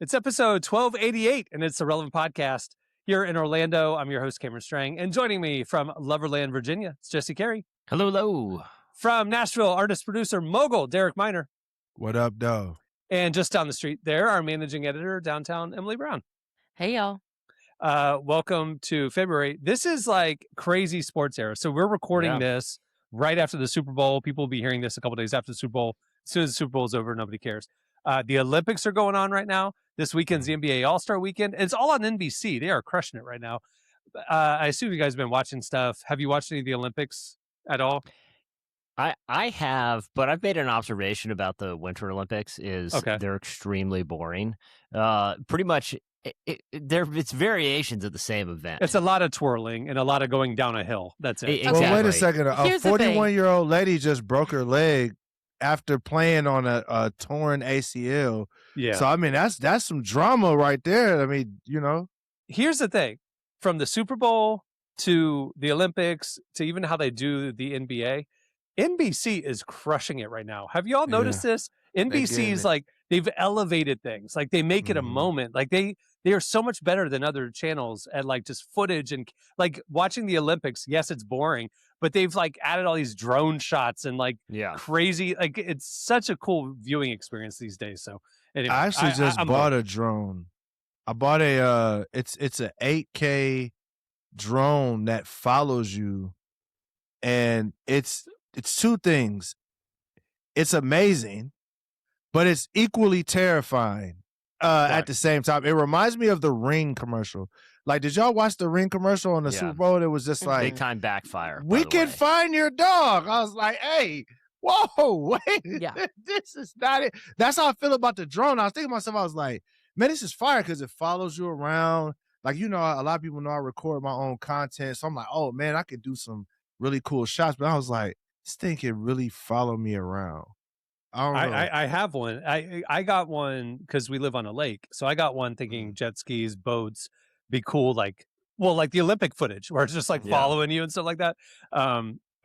It's episode 1288, and it's the Relevant Podcast here in Orlando. I'm your host, Cameron Strang, and joining me from Loverland, Virginia, it's Jesse Carey. Hello, hello. From Nashville, artist-producer mogul Derek Miner. What up, though? And just down the street there, our managing editor downtown, Emily Brown. Hey, y'all. Welcome to February. This is like crazy sports era. So we're recording this right after the Super Bowl. People will be hearing this a couple days after the Super Bowl. As soon as the Super Bowl is over, nobody cares. The Olympics are going on right now. This weekend's the NBA All-Star Weekend. It's all on NBC. They are crushing it right now. I assume you guys have been watching stuff. Have you watched any of the Olympics at all? I have, but I've made an observation about the Winter Olympics is they're extremely boring. Pretty much, it's variations of the same event. It's a lot of twirling and a lot of going down a hill. That's it. Exactly. Well, wait a second. A 41-year-old lady just broke her leg after playing on a torn ACL. Yeah. So, I mean, that's some drama right there. I mean, you know. Here's the thing. From the Super Bowl to the Olympics to even how they do the NBA, NBC is crushing it right now. Have you all noticed this? NBC is like, they've elevated things. Like, they make it a moment. Like, they are so much better than other channels at, like, just footage and, like, watching the Olympics. Yes, it's boring, but they've, like, added all these drone shots and, like, crazy. Like, it's such a cool viewing experience these days. So, anyway. I actually just bought a drone. I bought it's a 8K drone that follows you, and it's two things. It's amazing, but it's equally terrifying at the same time. It reminds me of the Ring commercial. Like, did y'all watch the Ring commercial on the Super Bowl? It was just like big time backfire. We can find your dog. I was like, hey, whoa, wait, this is not it. That's how I feel about the drone. I was thinking to myself, I was like, man, this is fire because it follows you around. Like, you know, a lot of people know I record my own content, so I'm like, oh man, I could do some really cool shots. But I was like, this thing can really follow me around. I don't know. I have one. I got one because we live on a lake. So I got one thinking jet skis, boats, be cool. Like the Olympic footage where it's just like following you and stuff like that.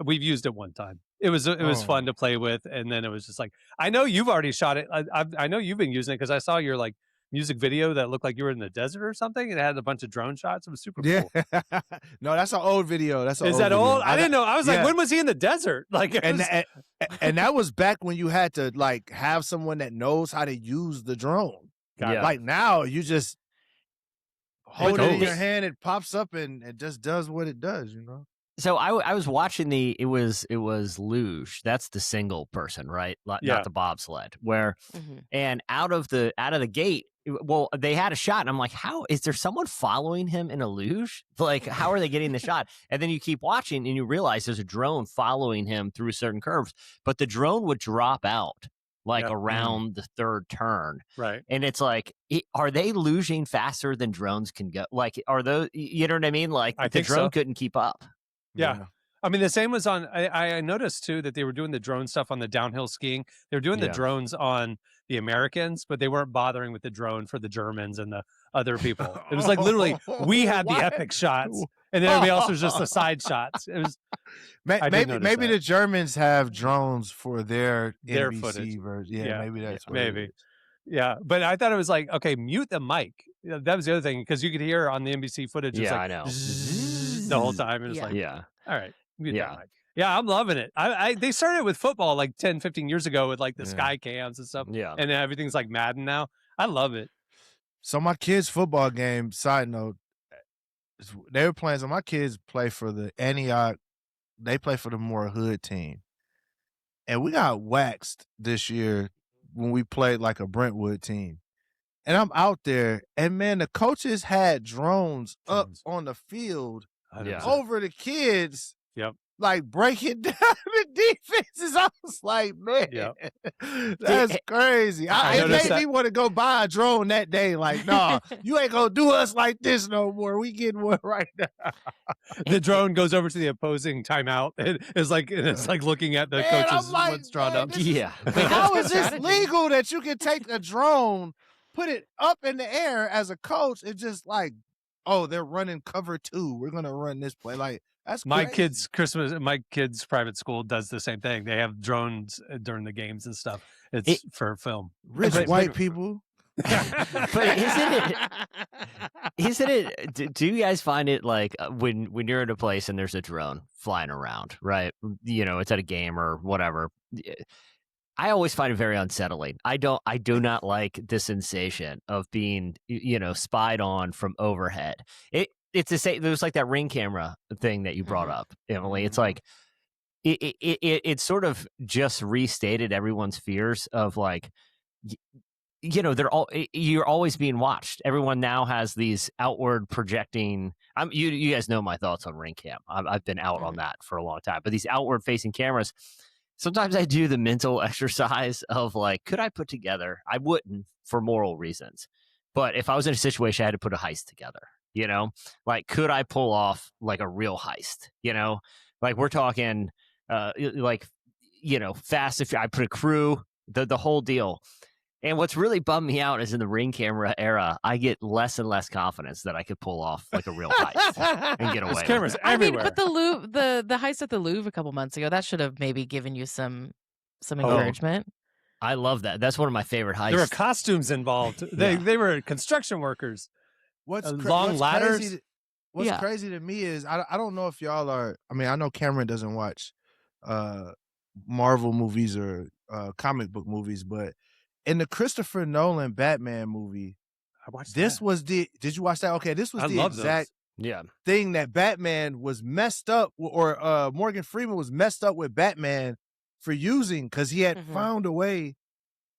We've used it one time. It was fun to play with. And then it was just like, I know you've already shot it. I know you've been using it because I saw your like music video that looked like you were in the desert or something, and it had a bunch of drone shots. It was super cool. No, that's an old video. Is that old? I didn't know. I was like, when was he in the desert? Like, and that was back when you had to like have someone that knows how to use the drone. Like now, you just hold it in your hand, it pops up, and it just does what it does. You know. So I was watching it was luge. That's the single person, right? Not the bobsled. Where and out of the gate. Well, they had a shot, and I'm like, how is there someone following him in a luge? Like, how are they getting the shot? And then you keep watching, and you realize there's a drone following him through certain curves, but the drone would drop out like around the third turn. Right. And it's like, are they luging faster than drones can go? Like, are those, you know what I mean? Like, the drone couldn't keep up. Yeah. I mean, the same was on, I noticed too that they were doing the drone stuff on the downhill skiing. They were doing the drones on the Americans, but they weren't bothering with the drone for the Germans and the other people. It was like literally we had the epic shots, and then everybody else was just the side shots. It was maybe the Germans have drones for their NBC footage version. Yeah, maybe that's what maybe. It is. Yeah, but I thought it was like, okay, mute the mic. That was the other thing because you could hear on the NBC footage. It's like, I know the whole time. It was like, all right, mute that mic. Yeah, I'm loving it. They started with football like 10, 15 years ago with like the sky cams and stuff. Yeah. And everything's like Madden now. I love it. So my kids' football game, side note, they were playing. So my kids play for the Antioch. They play for the more hood team. And we got waxed this year when we played like a Brentwood team. And I'm out there, and man, the coaches had drones up on the field over the kids. Yep. Like breaking down the defenses. I was like, man, that's crazy. It made me want to go buy a drone that day. Like, no, you ain't gonna do us like this no more. We getting one right now. The drone goes over to the opposing timeout. It's like looking at the coaches what's drawn up. How is this legal that you can take a drone, put it up in the air as a coach, and just like, oh, they're running cover 2. We're gonna run this play. Like, that's crazy. My kids' private school does the same thing. They have drones during the games and stuff. It's for film. Rich white people. But isn't it? Do you guys find it like when you're in a place and there's a drone flying around, right? It's at a game or whatever. I always find it very unsettling. I do not like the sensation of being, spied on from overhead. It's the same. There's like that Ring camera thing that you brought up, Emily. It's like it sort of just restated everyone's fears of like, you're always being watched. Everyone now has these outward projecting. You guys know my thoughts on Ring cam. I've been out on that for a long time. But these outward facing cameras. Sometimes I do the mental exercise of like, could I put together? I wouldn't for moral reasons. But if I was in a situation I had to put a heist together, like could I pull off like a real heist? Like we're talking fast if I put a crew, the whole deal. And what's really bummed me out is in the Ring camera era, I get less and less confidence that I could pull off like a real heist and get away. There's cameras everywhere. But the Louvre, the heist at the Louvre a couple months ago, that should have maybe given you some encouragement. I love that. That's one of my favorite heists. There were costumes involved. They were construction workers. Long ladders. What's crazy to me is I don't know if y'all are. I mean, I know Cameron doesn't watch Marvel movies or comic book movies, but in the Christopher Nolan Batman movie, I watched this was the. Did you watch that? Okay, this was the exact thing that Batman was messed up, or Morgan Freeman was messed up with Batman for using, because he had found a way.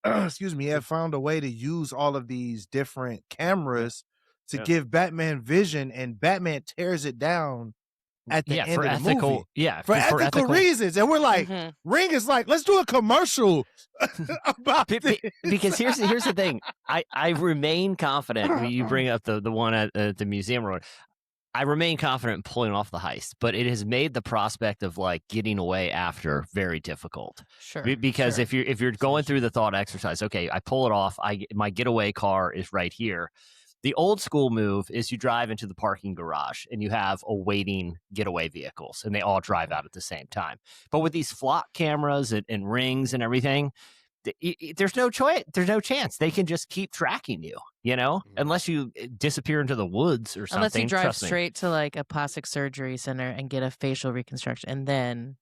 Excuse me, he had found a way to use all of these different cameras to give Batman vision, and Batman tears it down at the end of the movie. For ethical reasons. And we're like, Ring is like, let's do a commercial about this. Because here's the thing. I remain confident when you bring up the one at the museum road. I remain confident in pulling off the heist, but it has made the prospect of like getting away after very difficult. Sure. Because if you're going through the thought exercise, okay, I pull it off. My getaway car is right here. The old school move is you drive into the parking garage and you have awaiting getaway vehicles, and they all drive out at the same time. But with these flock cameras and rings and everything, there's no choice. There's no chance they can just keep tracking you, unless you disappear into the woods or something. Unless you drive straight to like a plastic surgery center and get a facial reconstruction, and then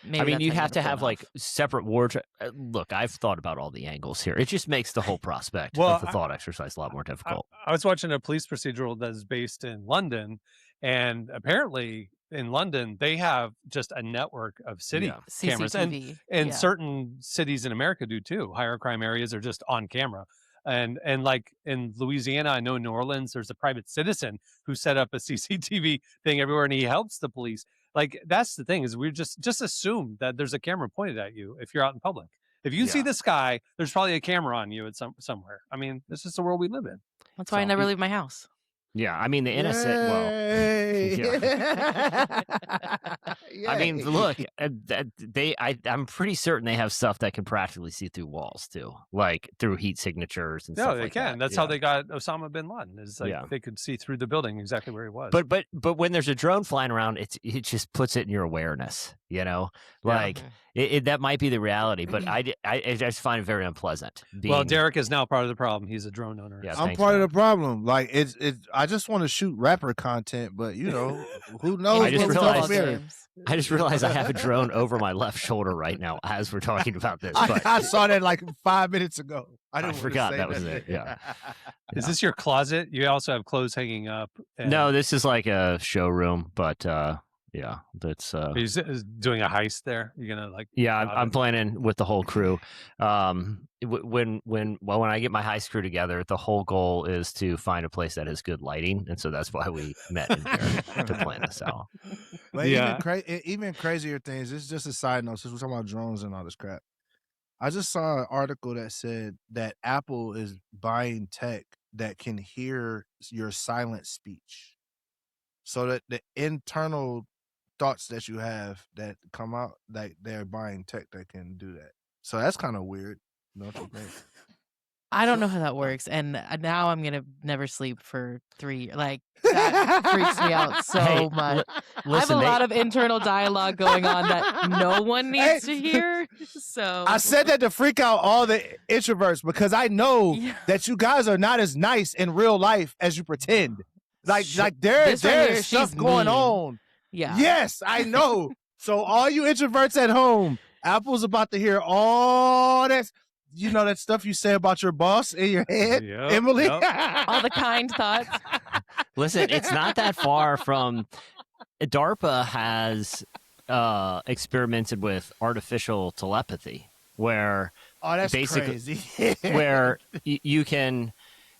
maybe you have to have like separate wardrobe. Look, I've thought about all the angles here. It just makes the whole prospect of the thought exercise a lot more difficult. I was watching a police procedural that's based in London, and apparently in London they have just a network of city cameras, and certain cities in America do too. Higher crime areas are just on camera. And like in Louisiana, I know in New Orleans, there's a private citizen who set up a CCTV thing everywhere, and he helps the police. Like, that's the thing, is we just assume that there's a camera pointed at you if you're out in public. If you see the sky, there's probably a camera on you at somewhere. I mean, this is the world we live in. That's why I never leave my house. Yeah, I mean, the innocent, I mean, look, I'm pretty certain they have stuff that can practically see through walls too, like through heat signatures and stuff like that. No, they can. That's how they got Osama bin Laden. Is like they could see through the building exactly where he was. But when there's a drone flying around, it just puts it in your awareness, like that might be the reality, but I just find it very unpleasant. Well, Derek is now part of the problem. He's a drone owner. Yeah, I'm part of the problem. Like I just want to shoot rapper content, but who knows? I just realized I have a drone over my left shoulder right now as we're talking about this. But I saw that like 5 minutes ago. I forgot that was it. Yeah. Is this your closet? You also have clothes hanging up. No, this is like a showroom, but yeah, that's he's doing a heist there. You're gonna like I'm planning with the whole crew. When I get my heist crew together, the whole goal is to find a place that has good lighting, and so that's why we met in here to plan this out. But even crazier things. This is just a side note, since we're talking about drones and all this crap. I just saw an article that said that Apple is buying tech that can hear your silent speech, so that the internal thoughts that you have that come out, like they're buying tech that can do that. So that's kind of weird, don't you think? I don't know how that works, and now I'm gonna never sleep for 3 years. Like that freaks me out so much. Listen, I have a lot of internal dialogue going on that no one needs to hear. So I said that to freak out all the introverts because I know that you guys are not as nice in real life as you pretend. Like there's stuff going on. Yeah. Yes, I know. So all you introverts at home, Apple's about to hear all that. You know that stuff you say about your boss in your head, Emily? Yep. All the kind thoughts. Listen, it's not that far from... DARPA has experimented with artificial telepathy, where that's basically crazy. where you can...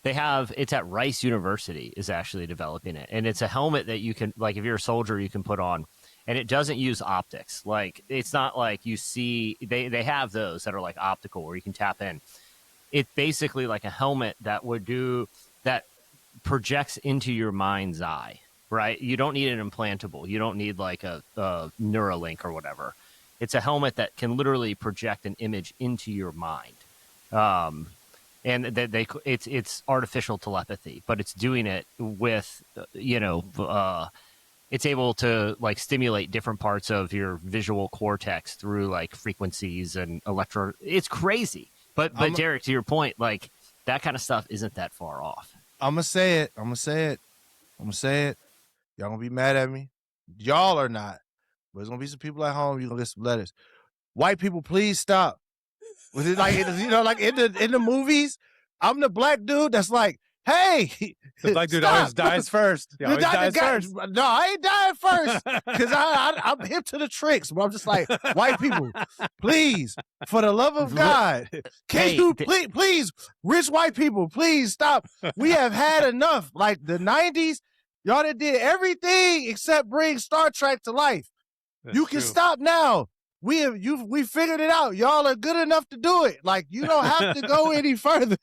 It's at Rice University is actually developing it. And it's a helmet that you can, like if you're a soldier, you can put on. And it doesn't use optics. Like, it's not like you see, they have those that are like optical where you can tap in. It's basically like a helmet that projects into your mind's eye, right? You don't need an implantable. You don't need like a Neuralink or whatever. It's a helmet that can literally project an image into your mind. And it's artificial telepathy, but it's doing it with, it's able to like stimulate different parts of your visual cortex through like frequencies and it's crazy. But Derek, to your point, like that kind of stuff isn't that far off. I'm gonna say it. Y'all gonna be mad at me. Y'all are not. But there's gonna be some people at home. You're gonna get some letters. White people, please stop. Was it like like in the movies? I'm the black dude that's like, hey, the black dude always dies first. He always dies first. No, I ain't dying first because I'm hip to the tricks. But I'm just like, white people, please, for the love of God, please, rich white people, please stop. We have had enough. Like the 90s, y'all that did everything except bring Star Trek to life. You can stop now. We figured it out. Y'all are good enough to do it. Like, you don't have to go any further.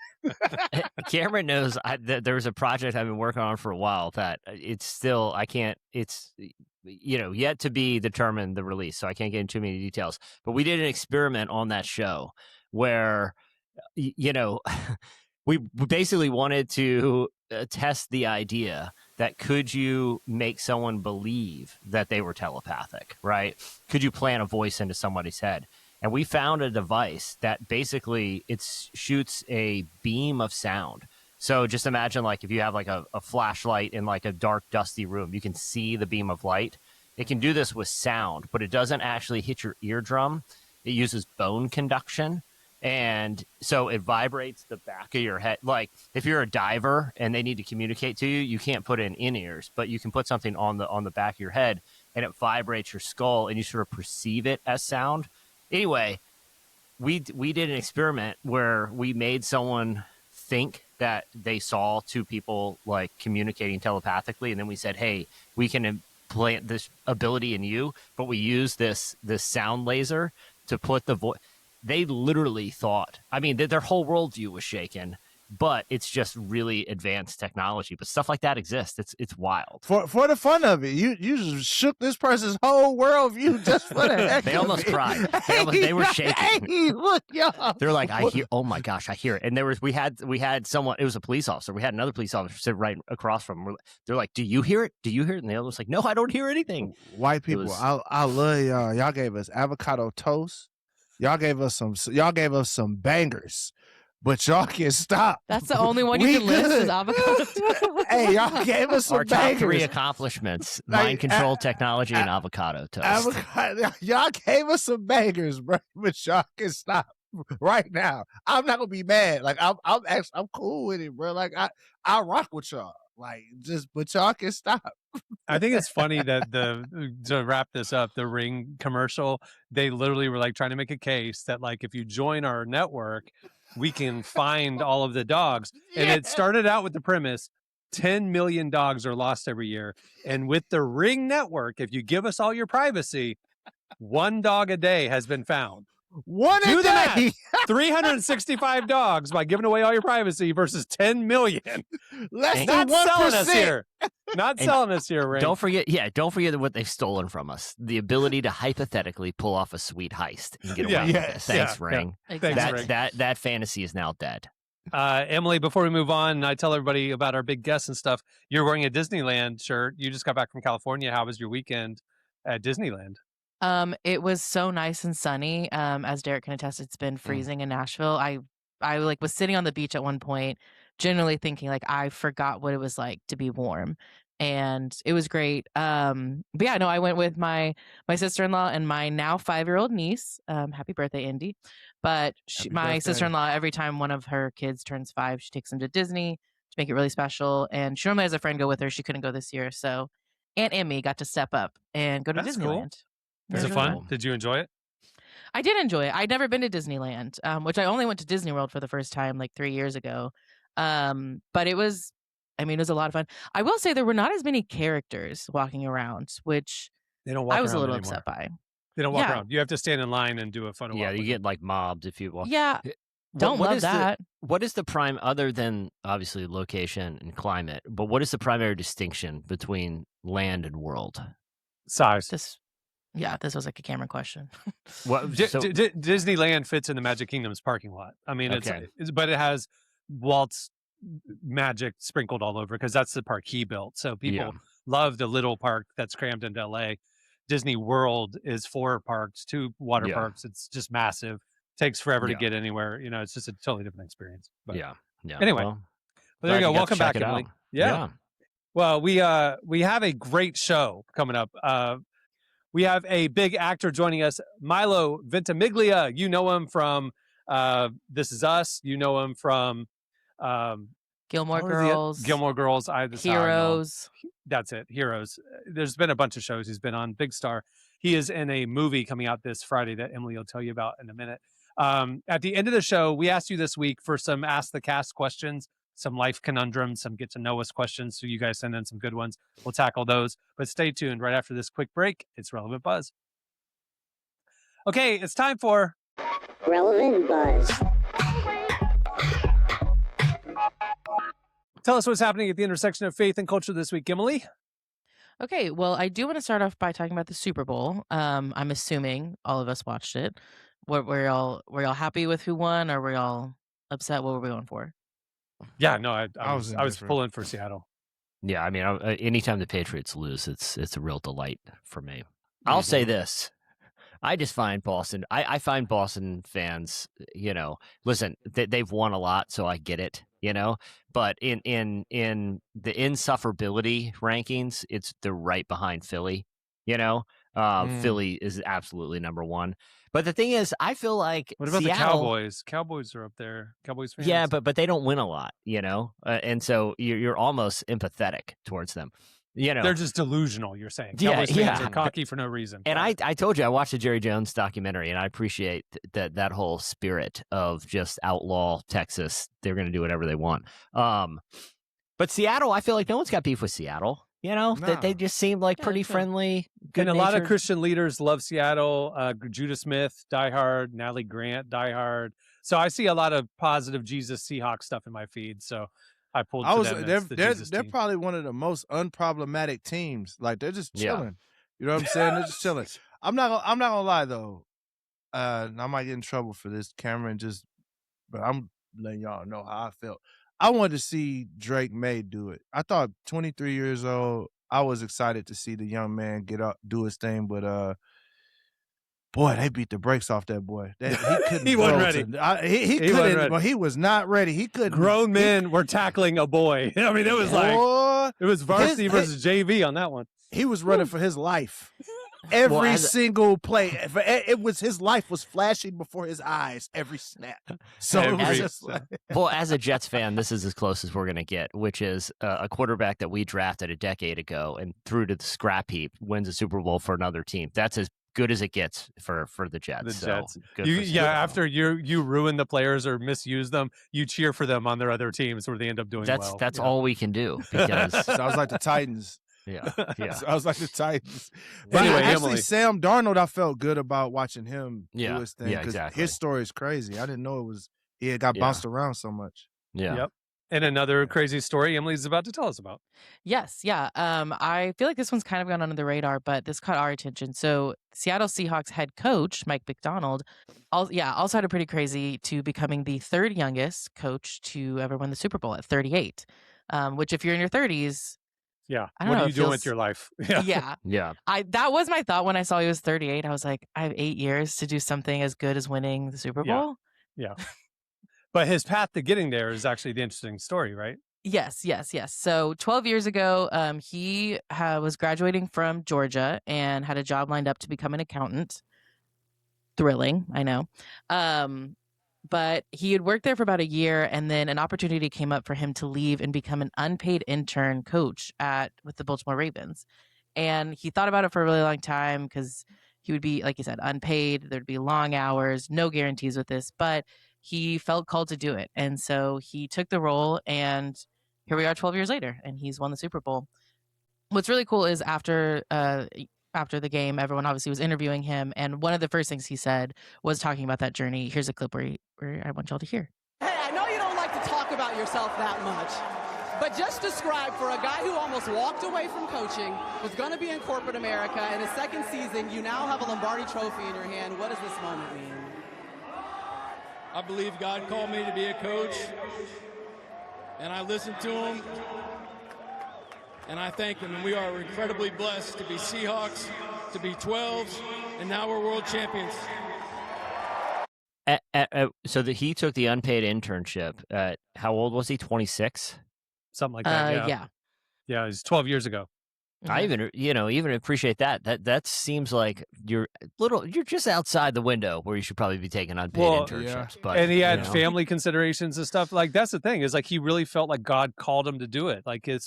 Cameron knows there was a project I've been working on for a while that it's still, it's, yet to be determined, the release. So I can't get into too many details. But we did an experiment on that show where, we basically wanted to test the idea that could you make someone believe that they were telepathic, right? Could you plant a voice into somebody's head? And we found a device that basically shoots a beam of sound. So just imagine like if you have like a flashlight in like a dark, dusty room, you can see the beam of light. It can do this with sound, but it doesn't actually hit your eardrum. It uses bone conduction. And so it vibrates the back of your head. Like if you're a diver and they need to communicate to you, you can't put in ears, but you can put something on the back of your head and it vibrates your skull and you sort of perceive it as sound. Anyway, we did an experiment where we made someone think that they saw two people like communicating telepathically. And then we said, hey, we can implant this ability in you, but we use this sound laser to put the voice. They literally thought, I mean, their whole worldview was shaken, but it's just really advanced technology. But stuff like that exists. It's wild. For the fun of it, you just shook this person's whole worldview just for the heck They almost cried. They were shaking. Hey, look, y'all. They're like, oh my gosh, I hear it. And we had someone, it was a police officer. We had another police officer sit right across from them. They're like, do you hear it? Do you hear it? And the other was like, no, I don't hear anything. White people, I love y'all. Y'all gave us avocado toast. Y'all gave us some bangers, but y'all can stop. That's the only one you can list is avocado. Hey, y'all gave us some Our bangers. top 3 accomplishments: mind control technology and avocado toast. Y'all gave us some bangers, bro, but y'all can stop right now. I'm not gonna be mad. Like I'm cool with it, bro. Like I rock with y'all. Like but y'all can stop. I think it's funny that to wrap this up, the Ring commercial, they literally were like trying to make a case that like if you join our network, we can find all of the dogs. And it started out with the premise 10 million dogs are lost every year. And with the Ring network, if you give us all your privacy, 1 dog a day has been found. One Do a that. day. 365 dogs by giving away all your privacy versus 10 million. Less Not than 1%. selling us here. Not selling us here, Ray. Don't forget what they've stolen from us: the ability to hypothetically pull off a sweet heist and get away with it. Thanks, Ring. Exactly. Ring. That fantasy is now dead. Emily, before we move on, I tell everybody about our big guests and stuff. You're wearing a Disneyland shirt. You just got back from California. How was your weekend at Disneyland? It was so nice and sunny. As Derek can attest, it's been freezing in Nashville. I like was sitting on the beach at one point, generally thinking like I forgot what it was like to be warm. And it was great. But yeah, no, I went with my sister-in-law and my now 5-year-old niece. Happy birthday, Indy. But my sister-in-law, every time one of her kids turns 5, she takes them to Disney to make it really special. And she normally has a friend go with her. She couldn't go this year. So Aunt Emmy got to step up and go to Disneyland. Cool. Was it fun? Did you enjoy it? I did enjoy it. I'd never been to Disneyland, which I only went to Disney World for the first time like 3 years ago. But it was a lot of fun. I will say there were not as many characters walking around, which I was a little upset by. They don't walk around. You have to stand in line and do a photo. Yeah, you get like mobbed if you walk. Yeah, don't love that. What is the prime, other than obviously location and climate, but what is the primary distinction between land and world? Size. This was like a camera question. Disneyland fits in the Magic Kingdom's parking lot. I mean, but it has Walt's magic sprinkled all over because that's the park he built. So people love the little park that's crammed into LA. Disney World is 4 parks, 2 water parks. It's just massive. Takes forever to get anywhere. You know, it's just a totally different experience. But anyway, well, there you go. Welcome back, Emily. Yeah. Well, we have a great show coming up. We have a big actor joining us, Milo Ventimiglia. You know him from This Is Us. You know him from Gilmore Girls. Gilmore Girls. Heroes. That's it. Heroes. There's been a bunch of shows he's been on. Big star. He is in a movie coming out this Friday that Emily will tell you about in a minute. At the end of the show, we asked you this week for some Ask the Cast questions, some life conundrums, some get to know us questions. So you guys send in some good ones. We'll tackle those. But stay tuned. Right after this quick break, it's Relevant Buzz. Okay, it's time for Relevant Buzz. Tell us what's happening at the intersection of faith and culture this week, Emily. Okay, well, I do want to start off by talking about the Super Bowl. I'm assuming all of us watched it. Were y'all happy with who won, or were y'all upset? What were we going for? Yeah, no, I was pulling for Seattle. Yeah, I mean, anytime the Patriots lose, it's a real delight for me. I'll say this. I just find Boston. I find Boston fans, listen, they've won a lot, so I get it, But in the insufferability rankings, they're right behind Philly. Philly is absolutely number 1. But the thing is, I feel like what about Seattle, the Cowboys? Cowboys are up there. Cowboys fans. Yeah, but they don't win a lot, and so you're almost empathetic towards them. They're just delusional. You're saying Cowboys fans are cocky for no reason. And I told you I watched the Jerry Jones documentary, and I appreciate that whole spirit of just outlaw Texas. They're going to do whatever they want. But Seattle, I feel like no one's got beef with Seattle. They just seem like pretty friendly. And a lot of Christian leaders love Seattle. Judah Smith, diehard. Natalie Grant, diehard. So I see a lot of positive Jesus Seahawks stuff in my feed. So I pulled. They're probably one of the most unproblematic teams. Like they're just chilling. You know what I'm saying? They're just chilling. I'm not gonna lie though. I might get in trouble for this, Cameron. But I'm letting y'all know how I felt. I wanted to see Drake May do it. I thought 23 years old. I was excited to see the young man get up, do his thing, but boy, they beat the brakes off that boy. He couldn't. He wasn't ready. He couldn't. Ready. Well, he was not ready. He couldn't. Grown men were tackling a boy. I mean, it was it was varsity versus JV on that one. He was running for his life. Every single play, his life was flashing before his eyes every snap. So it was just as a Jets fan, this is as close as we're going to get, which is a quarterback that we drafted a decade ago and threw to the scrap heap wins a Super Bowl for another team. That's as good as it gets for the Jets. After you ruin the players or misuse them, you cheer for them on their other teams where they end up doing well. That's all we can do because sounds like the Titans. Yeah. So I was like the Titans. But anyway, actually, Sam Darnold, I felt good about watching him do his thing because his story is crazy. I didn't know he had got bounced around so much. Yeah. Yep. And another crazy story Emily's about to tell us about. Yes, yeah. I feel like this one's kind of gone under the radar, but this caught our attention. So Seattle Seahawks head coach Mike McDonald, also had a pretty crazy to becoming the third youngest coach to ever win the Super Bowl at 38. Which, if you're in your 30s, yeah, I don't what know, are you doing with your life? Yeah. That was my thought when I saw he was 38. I was like, I have 8 years to do something as good as winning the Super Bowl. Yeah. But his path to getting there is actually the interesting story, right? Yes. So 12 years ago, he was graduating from Georgia and had a job lined up to become an accountant. Thrilling, I know. But he had worked there for about a year, and then an opportunity came up for him to leave and become an unpaid intern coach with the Baltimore Ravens. And he thought about it for a really long time because he would be, like you said, unpaid. There'd be long hours, no guarantees with this, but he felt called to do it. And so he took the role, and here we are 12 years later, and he's won the Super Bowl. What's really cool is after the game, everyone obviously was interviewing him, and one of the first things he said was talking about that journey. Here's a clip where I want y'all to hear. Hey, I know you don't like to talk about yourself that much, but just describe, for a guy who almost walked away from coaching, was going to be in corporate America, in his second season, you now have a Lombardi trophy in your hand. What does this moment mean? I believe God called me to be a coach, and I listened to him, and I thank him. And we are incredibly blessed to be Seahawks, to be 12s, and now we're world champions. So that he took the unpaid internship. How old was he? 26? Something like that. Yeah. Yeah, it was 12 years ago. I even appreciate that. That seems like you're just outside the window where you should probably be taking unpaid internships. But and he had family considerations and stuff. Like, that's the thing, is like he really felt like God called him to do it. Like it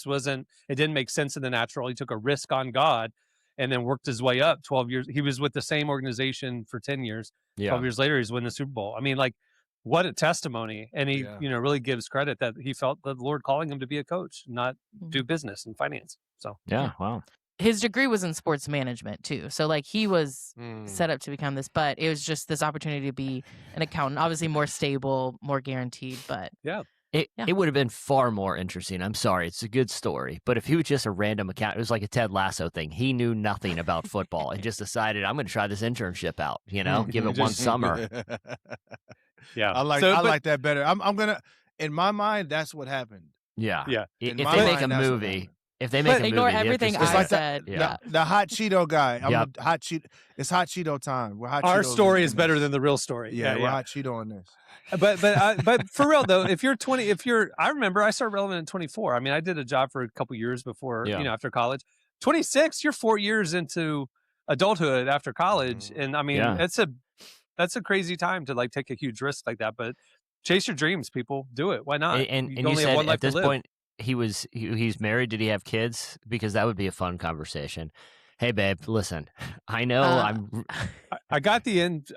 didn't make sense in the natural. He took a risk on God and then worked his way up 12 years. He was with the same organization for 10 years. 12 years later, he's winning the Super Bowl. I mean, like, what a testimony. And he, really gives credit that he felt the Lord calling him to be a coach, not do business and finance. So, wow. His degree was in sports management too. So like he was set up to become this, but it was just this opportunity to be an accountant, obviously more stable, more guaranteed, but it would have been far more interesting. I'm sorry, it's a good story, but if he was just a random accountant, it was like a Ted Lasso thing. He knew nothing about football and just decided, I'm going to try this internship out, give it one summer. I like that better. I'm gonna, in my mind, that's what happened. Yeah. If they make a movie, ignore everything I said. The hot Cheeto guy. Hot Cheeto. It's hot Cheeto time. Our story is better than the real story. We're hot Cheeto on this. But for real though, if you're 20, I remember I started Relevant at 24. I mean, I did a job for a couple years before, after college. 26, you're 4 years into adulthood after college, and I mean, that's a crazy time to like take a huge risk like that. But chase your dreams, people. Do it. Why not? And you said at this point he's married. Did he have kids? Because that would be a fun conversation. Hey, babe, listen, I know I got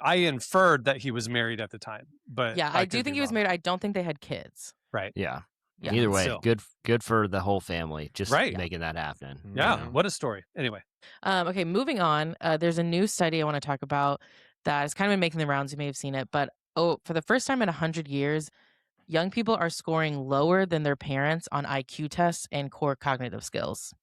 I inferred that he was married at the time, but I do think he was married. I don't think they had kids. Right. Yeah. Either way, still. good for the whole family. Just making that happen. Yeah. What a story. Anyway. Okay, moving on. There's a new study I want to talk about that has kind of been making the rounds. You may have seen it, but for the first time in 100 years, young people are scoring lower than their parents on IQ tests and core cognitive skills.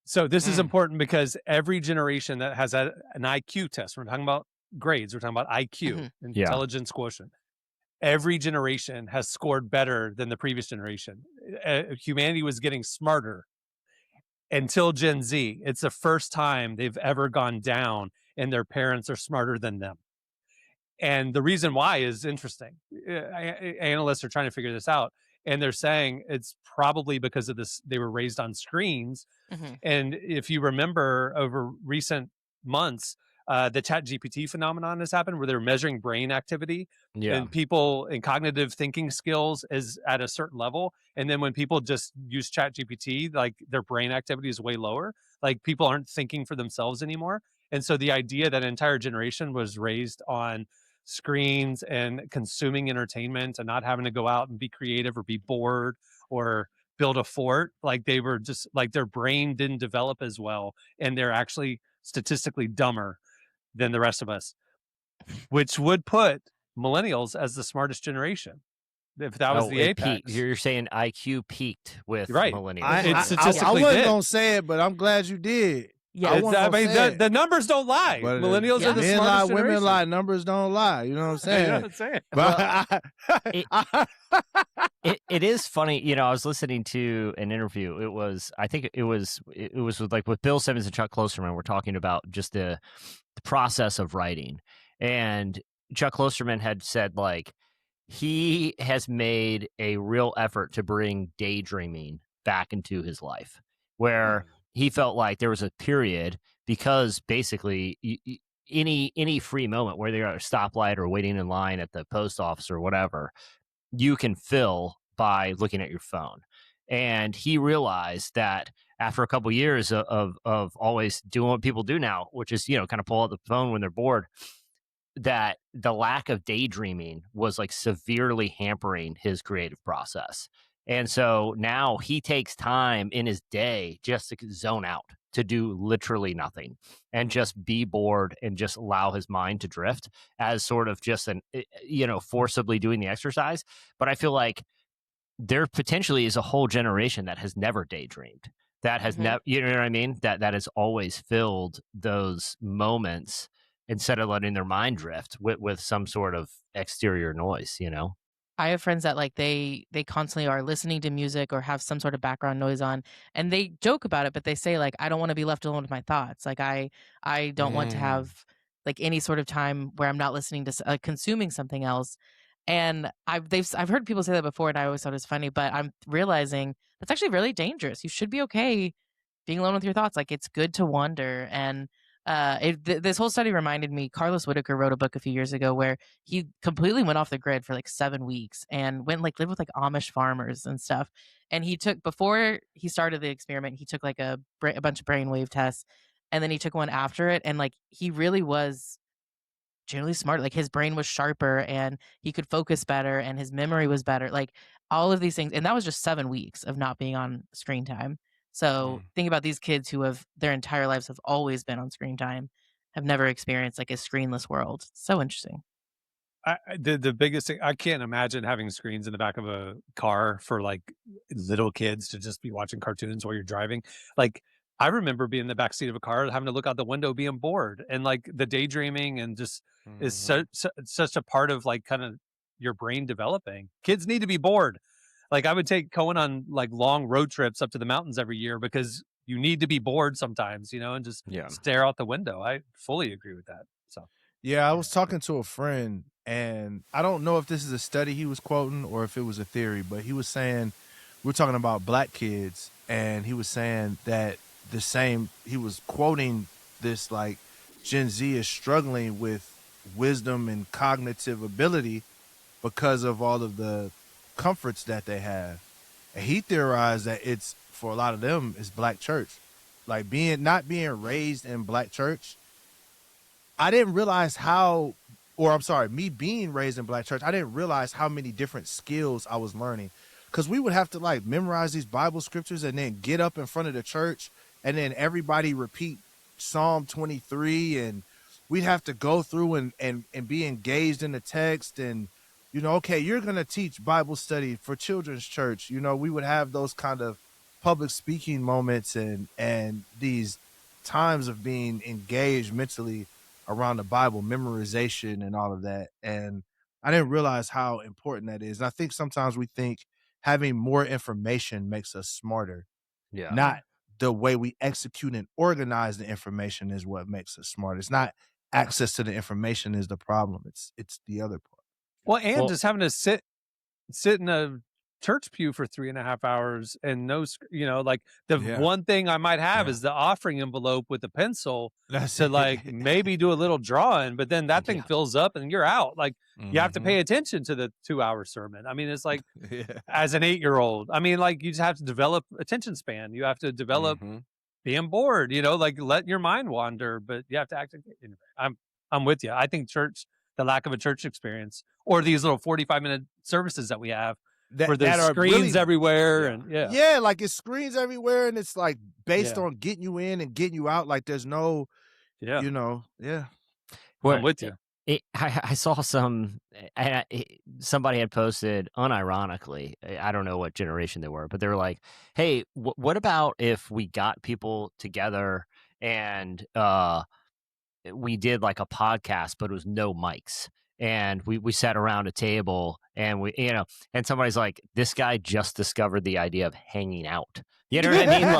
So this is important because every generation that has an IQ test, we're talking about grades, we're talking about IQ, intelligence quotient. Every generation has scored better than the previous generation. Humanity was getting smarter until Gen Z. It's the first time they've ever gone down and their parents are smarter than them. And the reason why is interesting. Analysts are trying to figure this out. And they're saying it's probably because of this. They were raised on screens. And if you remember over recent months, the ChatGPT phenomenon has happened where they're measuring brain activity and people in cognitive thinking skills is at a certain level. And then when people just use ChatGPT, like their brain activity is way lower. Like people aren't thinking for themselves anymore. And so the idea that an entire generation was raised on screens and consuming entertainment and not having to go out and be creative or be bored or build a fort, like they were just like their brain didn't develop as well. And they're actually statistically dumber than the rest of us, which would put millennials as the smartest generation. if that was the apex. You're saying IQ peaked with millennials. I wasn't going to say it, but I'm glad you did. Yeah, the numbers don't lie. But millennials are the men smartest lie, generation. women lie, numbers don't lie. You know what I'm saying? You know what I'm saying? It is funny. I was listening to an interview. It was with Bill Simmons and Chuck Klosterman. We're talking about just the process of writing, and Chuck Klosterman had said he has made a real effort to bring daydreaming back into his life, where he felt like there was a period because basically any free moment where they're at a stoplight or waiting in line at the post office or whatever, you can fill by looking at your phone. And he realized that after a couple years of always doing what people do now, which is, kind of pull out the phone when they're bored, that the lack of daydreaming was severely hampering his creative process. And so now he takes time in his day just to zone out, to do literally nothing and just be bored and just allow his mind to drift as sort of just forcibly doing the exercise. But I feel like there potentially is a whole generation that has never daydreamed, that has never, you know what I mean? That has always filled those moments instead of letting their mind drift with some sort of exterior noise, I have friends that they constantly are listening to music or have some sort of background noise on, and they joke about it, but they say I don't want to be left alone with my thoughts. I don't want to have any sort of time where I'm not listening to consuming something else. And I've heard people say that before, and I always thought it was funny, but I'm realizing that's actually really dangerous. You should be okay being alone with your thoughts. It's good to wander. And this whole study reminded me, Carlos Whitaker wrote a book a few years ago where he completely went off the grid for 7 weeks and went lived with Amish farmers and stuff. And before he started the experiment, he took a bunch of brainwave tests, and then he took one after it. And he really was generally smart. His brain was sharper and he could focus better and his memory was better. All of these things. And that was just 7 weeks of not being on screen time. So think about these kids who have their entire lives have always been on screen time, have never experienced a screenless world. It's so interesting. The biggest thing, I can't imagine having screens in the back of a car for little kids to just be watching cartoons while you're driving. I remember being in the back seat of a car, having to look out the window, being bored, and the daydreaming and just is such a part of kind of your brain developing. Kids need to be bored. I would take Cohen on long road trips up to the mountains every year because you need to be bored sometimes, and just stare out the window. I fully agree with that. So, yeah, I was talking to a friend, and I don't know if this is a study he was quoting or if it was a theory, but he was saying, we're talking about black kids, and he was saying that he was quoting this Gen Z is struggling with wisdom and cognitive ability because of all of the comforts that they have. And he theorized that it's, for a lot of them, it's black church. Not being raised in black church, I didn't realize me being raised in black church, I didn't realize how many different skills I was learning. Because we would have to memorize these Bible scriptures and then get up in front of the church and then everybody repeat Psalm 23, and we'd have to go through and be engaged in the text and, okay, you're going to teach Bible study for children's church. We would have those kind of public speaking moments and these times of being engaged mentally around the Bible, memorization and all of that. And I didn't realize how important that is. And I think sometimes we think having more information makes us smarter. Yeah. Not the way we execute and organize the information is what makes us smart. It's not access to the information is the problem. It's the other part. Well, just having to sit in a church pew for 3.5 hours and one thing I might have is the offering envelope with a pencil to maybe do a little drawing, but then that thing fills up and you're out. You have to pay attention to the 2-hour sermon. I mean, it's as an 8-year-old, I mean, you just have to develop attention span. You have to develop being bored, let your mind wander, but you have to act. I'm with you. I think the lack of a church experience or these little 45-minute services that we have where there's screens everywhere. And it's screens everywhere. And it's based on getting you in and getting you out. There's no, I'm Well, with you. I saw somebody had posted unironically. I don't know what generation they were, but they were like, "Hey, what about if we got people together and we did like a podcast, but it was no mics, and we sat around a table and and somebody's like, this guy just discovered the idea of hanging out." You know what I mean?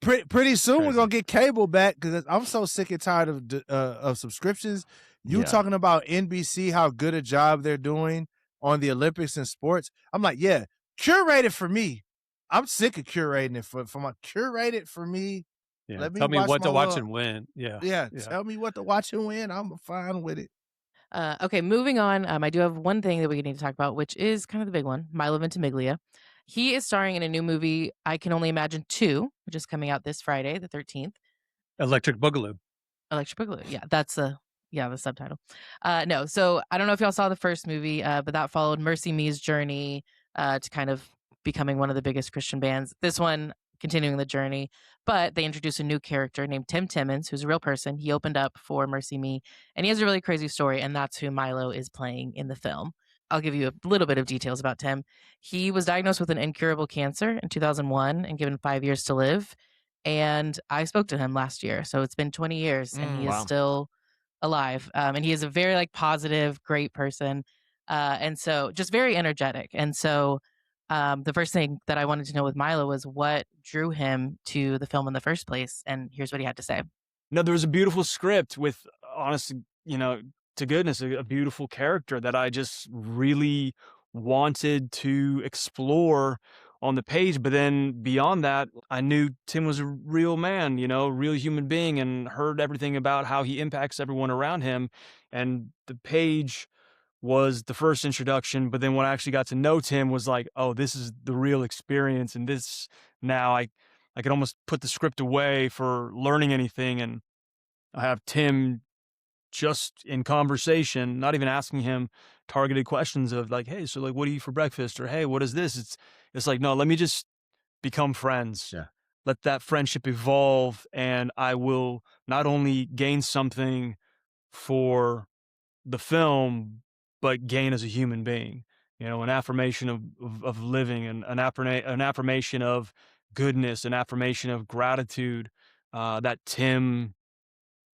Like, pretty soon we're gonna get cable back because I'm so sick and tired of subscriptions. You talking about NBC, how good a job they're doing on the Olympics and sports? I'm like, yeah, curate it for me. I'm sick of curating it for my curate it for me. Yeah, tell me what to watch and when. Yeah, tell me what to watch and when. I'm fine with it. Okay, moving on. I do have one thing that we need to talk about, which is kind of the big one, Milo Ventimiglia. He is starring in a new movie, I Can Only Imagine 2, which is coming out this Friday, the 13th. Electric Boogaloo. Electric Boogaloo. Yeah, that's the subtitle. No, so I don't know if y'all saw the first movie, but that followed Mercy Me's journey to kind of becoming one of the biggest Christian bands. This one continuing the journey, but they introduced a new character named Tim Timmons, who's a real person. He opened up for Mercy Me, and he has a really crazy story, and that's who Milo is playing in the film. I'll give you a little bit of details about Tim. He was diagnosed with an incurable cancer in 2001 and given 5 years to live. And I spoke to him last year. So it's been 20 years and he is still alive. And he is a very positive, great person. And so just very energetic. And so the first thing that I wanted to know with Milo was what drew him to the film in the first place. And here's what he had to say. No, there was a beautiful script with, honestly, to goodness, a beautiful character that I just really wanted to explore on the page. But then beyond that, I knew Tim was a real man, real human being, and heard everything about how he impacts everyone around him. And the page was the first introduction. But then when I actually got to know Tim was like, oh, this is the real experience. And this now I could almost put the script away for learning anything. And I have Tim just in conversation, not even asking him targeted questions of like, hey, so what do you eat for breakfast? Or, hey, what is this? It's like, no, let me just become friends. Yeah. Let that friendship evolve. And I will not only gain something for the film, but gain as a human being, an affirmation of living, and an affirmation of goodness, an affirmation of gratitude that Tim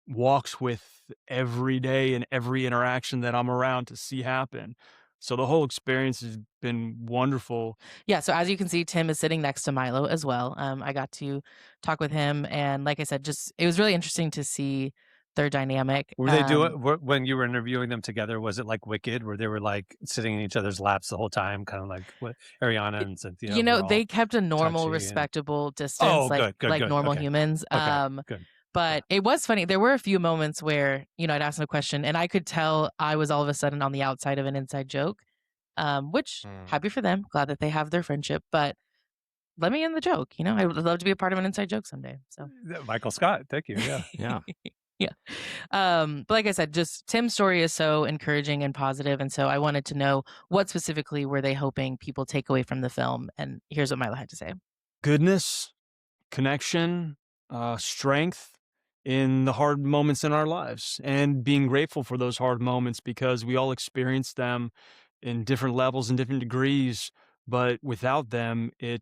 walks with every day and every interaction that I'm around to see happen. So the whole experience has been wonderful. Yeah. So as you can see, Tim is sitting next to Milo as well. I got to talk with him. And like I said, it was really interesting to see their dynamic. Were they doing when you were interviewing them together? Was it like Wicked, where they were sitting in each other's laps the whole time, kind of like what Ariana and Cynthia? They kept a normal, respectable distance, good, normal humans. Good. But it was funny. There were a few moments where, I'd ask them a question and I could tell I was all of a sudden on the outside of an inside joke, which happy for them. Glad that they have their friendship. But let me in the joke. I would love to be a part of an inside joke someday. So Michael Scott, thank you. Yeah. Yeah. Yeah. But like I said, just Tim's story is so encouraging and positive. And so I wanted to know what specifically were they hoping people take away from the film? And here's what Milo had to say. Goodness, connection, strength in the hard moments in our lives, and being grateful for those hard moments because we all experience them in different levels and different degrees. But without them, we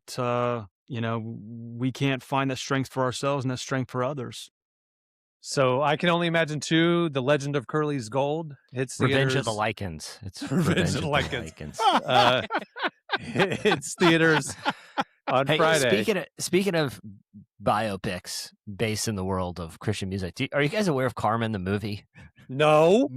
can't find that strength for ourselves and that strength for others. So I Can Only Imagine 2, The Legend of Curly's Gold. It's Revenge of the Lycans. It's Revenge of the Lycans. It's theaters on Friday. Speaking of biopics based in the world of Christian music, are you guys aware of Carman the movie? No.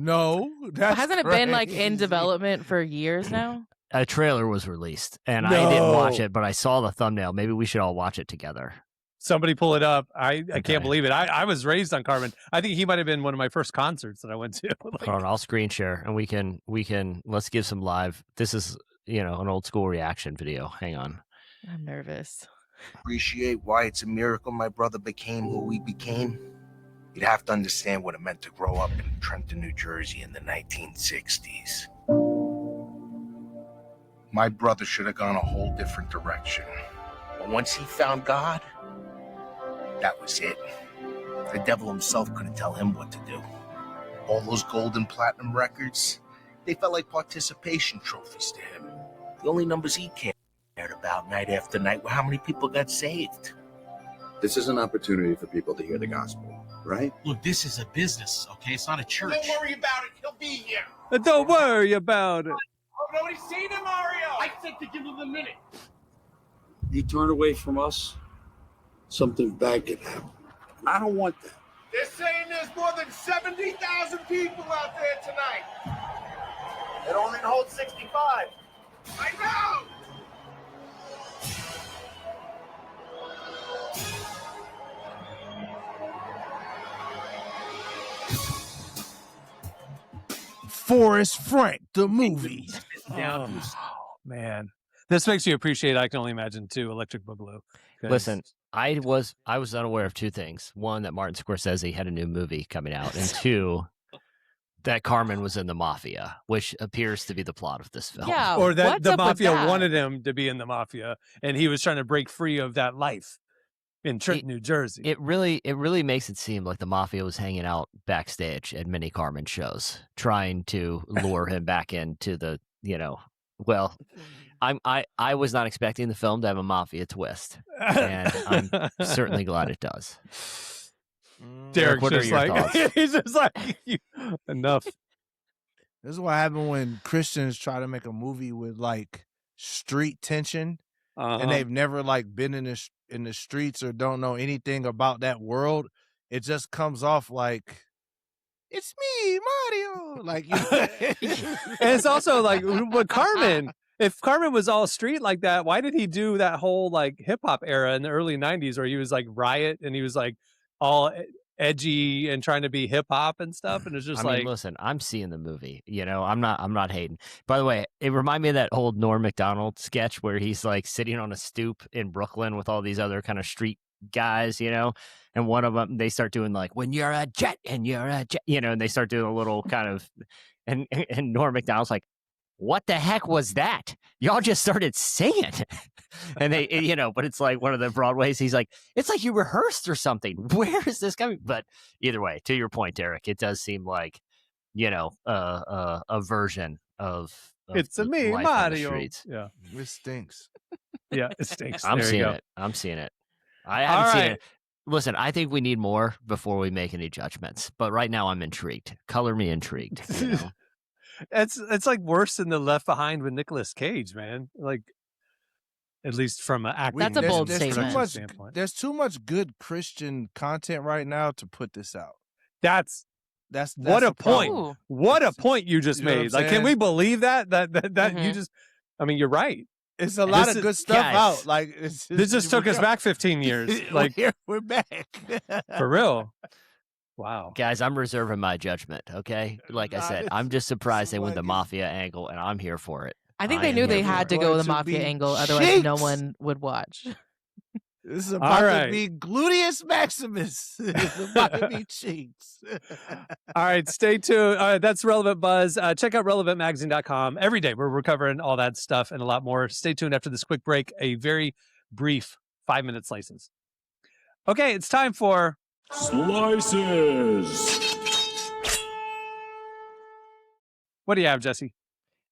Hasn't it been in development for years now? A trailer was released, and I didn't watch it, but I saw the thumbnail. Maybe we should all watch it together. Somebody pull it up. I can't believe it. I was raised on Carman. I think he might have been one of my first concerts that I went to. Hold on, I'll screen share and we can let's give some live. This is an old school reaction video. Hang on. I'm nervous. Appreciate why it's a miracle my brother became who we became. You'd have to understand what it meant to grow up in Trenton, New Jersey in the 1960s. My brother should have gone a whole different direction. But once he found God, that was it. The devil himself couldn't tell him what to do. All those gold and platinum records, they felt like participation trophies to him. The only numbers he cared about night after night were how many people got saved. This is an opportunity for people to hear the gospel, right? Look, this is a business, okay? It's not a church. Don't worry about it. He'll be here. Don't worry about it. Oh, nobody's seen him, Mario. I said to give him a minute. You turn away from us, something bad can happen. I don't want that. They're saying there's more than 70,000 people out there tonight. It only holds 65. I know. Forrest Frank, the movie. Oh, man. This makes you appreciate, I can only imagine, too, Electric Boogaloo. Listen, I was unaware of two things. One, that Martin Scorsese had a new movie coming out, and two, that Carman was in the Mafia, which appears to be the plot of this film. Yeah, or that what's the up with Mafia that? wanted him to be in the Mafia, and he was trying to break free of that life in Trenton, New Jersey. It really makes it seem like the Mafia was hanging out backstage at many Carman shows, trying to lure him back into the, well, I was not expecting the film to have a Mafia twist, and I'm certainly glad it does. Derek, what are just your like, thoughts? he's just like, enough. This is what happened when Christians try to make a movie with like street tension, and they've never like been in the streets or don't know anything about that world. It just comes off like, it's me, Mario. Like, And it's also like, with Carman, if Carman was all street like that, why did he do that whole like hip hop era in the early 90s where he was like Riot and he was like all edgy and trying to be hip hop and stuff? And it's just I mean, listen, I'm seeing the movie. I'm not hating. By the way, it reminded me of that old Norm McDonald sketch where he's like sitting on a stoop in Brooklyn with all these other kind of street guys, and one of them, they start doing like, when you're a jet and you're a jet, and they start doing a little kind of, and Norm McDonald's like, what the heck was that? Y'all just started singing. And they, but it's like one of the Broadways. He's like, it's like you rehearsed or something. Where is this coming? But either way, to your point, Derek, it does seem like, a version of it's a me, life on the Mario. streets. Yeah. it stinks. Yeah, it stinks. I'm There you seeing go. it. I'm seeing it. I haven't seen it. Listen, I think we need more before we make any judgments. But right now, I'm intrigued. Color me intrigued. It's like worse than the Left Behind with Nicolas Cage, man. Like, at least from an acting That's a bold there's statement. standpoint. There's too much good Christian content right now to put this out. That's what a the point. problem. Ooh. What a point you just You know what made. I'm Like, can saying? we believe that you Mhm. just? I mean, you're right. It's a lot This of is- good stuff guys, out. Like This just took us back 15 years. Like, we're back. for real. Wow. Guys, I'm reserving my judgment, okay? Like I said, I'm just surprised they went the Mafia angle, and I'm here for it. I think I they am knew here they for had it. to go Going with the to Mafia be angle, otherwise no cheeks. one would watch. This is All about right. to be gluteus maximus. It's about to be cheeks. All right, stay tuned. That's Relevant Buzz. Check out relevantmagazine.com. Every day we're covering all that stuff and a lot more. Stay tuned after this quick break, a very brief 5-minute slices. Okay, it's time for Slices. What do you have, Jesse?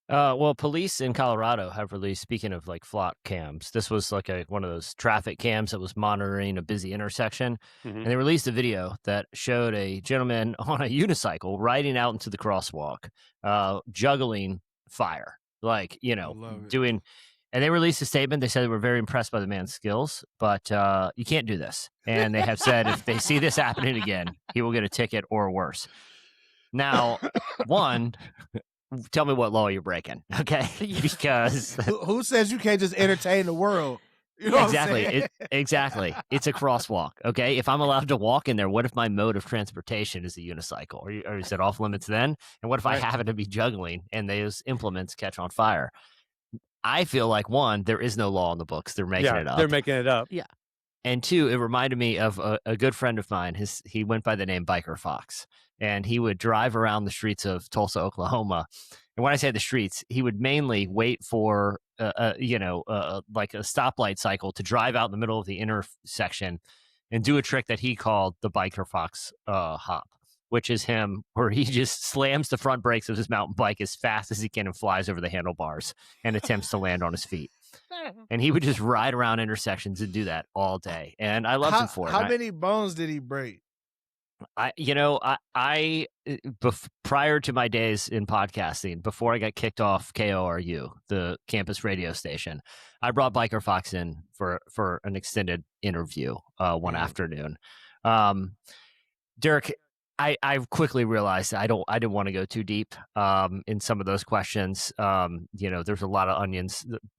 Well, police in Colorado have released, speaking of like flock cams, this was like one of those traffic cams that was monitoring a busy intersection. Mhm. And they released a video that showed a gentleman on a unicycle riding out into the crosswalk, juggling fire, like, Love it. doing. And they released a statement. They said they were very impressed by the man's skills, but you can't do this. And they have said if they see this happening again, he will get a ticket or worse. Now, one, tell me what law you're breaking, okay? Because Who says you can't just entertain the world? You know what I'm exactly, saying? exactly, it's a crosswalk, okay? If I'm allowed to walk in there, what if my mode of transportation is a unicycle, or is it off limits then? And what if I happen to be juggling and those implements catch on fire? I feel like, one, there is no law in the books; they're making it up. They're making it up. Yeah. And two, it reminded me of a good friend of mine. He went by the name Biker Fox, and he would drive around the streets of Tulsa, Oklahoma. And when I say the streets, he would mainly wait for like a stoplight cycle to drive out in the middle of the intersection and do a trick that he called the Biker Fox hop. which is him, where he just slams the front brakes of his mountain bike as fast as he can and flies over the handlebars and attempts to land on his feet. And he would just ride around intersections and do that all day. And I loved him for it. How many bones did he break? Prior to my days in podcasting, before I got kicked off KORU, the campus radio station, I brought Biker Fox in for an extended interview one afternoon. Derek, I quickly realized I didn't want to go too deep in some of those questions. There's a lot of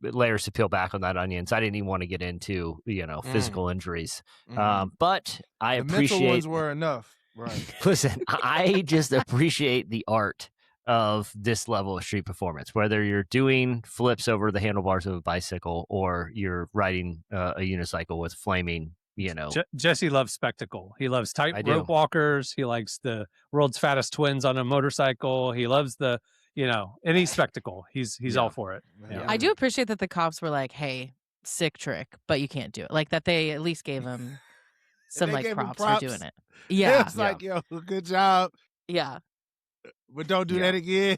layers to peel back on that onions. I didn't even want to get into physical injuries. But I appreciate mental ones were enough. Right. Listen, I just appreciate the art of this level of street performance, whether you're doing flips over the handlebars of a bicycle or you're riding a unicycle with flaming. Jesse loves spectacle. He loves tightrope walkers. He likes the world's fattest twins on a motorcycle. He loves the, any spectacle. He's all for it. Yeah. I do appreciate that the cops were like, "Hey, sick trick, but you can't do it." Like that they at least gave him some props for doing it. Yeah, it's like, yo, good job. Yeah. But don't do that again.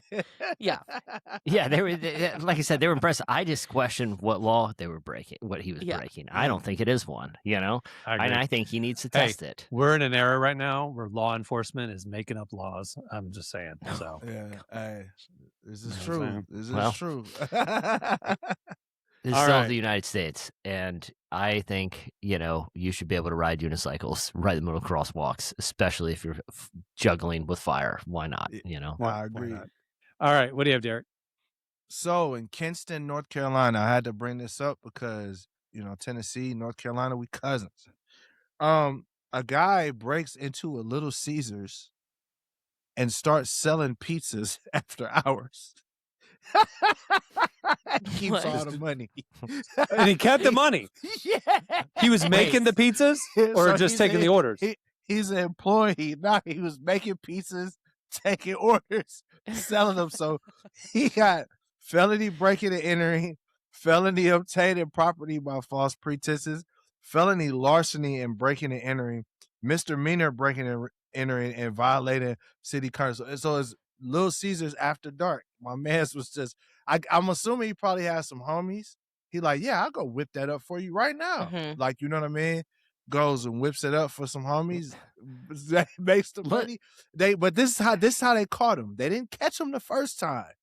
Yeah. Yeah, they were like I said, they were impressed. I just questioned what law they were breaking, what he was breaking. I don't think it is one, and I think he needs to test it. We're in an era right now where law enforcement is making up laws. I'm just saying. So hey, this is true. This is true. This is all the United States, and I think you should be able to ride unicycles right in the middle of crosswalks, especially if you're juggling with fire. Why not? I agree. All right, what do you have, Derek? So in Kinston, North Carolina, I had to bring this up because Tennessee, North Carolina, we cousins. A guy breaks into a Little Caesars and starts selling pizzas after hours. Keeps all the money. And he kept the money. Yeah. He was making the pizzas or just taking the orders? He's an employee. No, he was making pizzas, taking orders, selling them. So he got felony breaking and entering, felony obtaining property by false pretenses, felony larceny and breaking and entering, misdemeanor breaking and entering, and violating city code. So it's Little Caesars after dark. My man's was just, I'm assuming he probably has some homies. He like, yeah, I'll go whip that up for you right now. Like, you know what I mean? Goes and whips it up for some homies. Makes the money. But this is how they caught him. They didn't catch him the first time.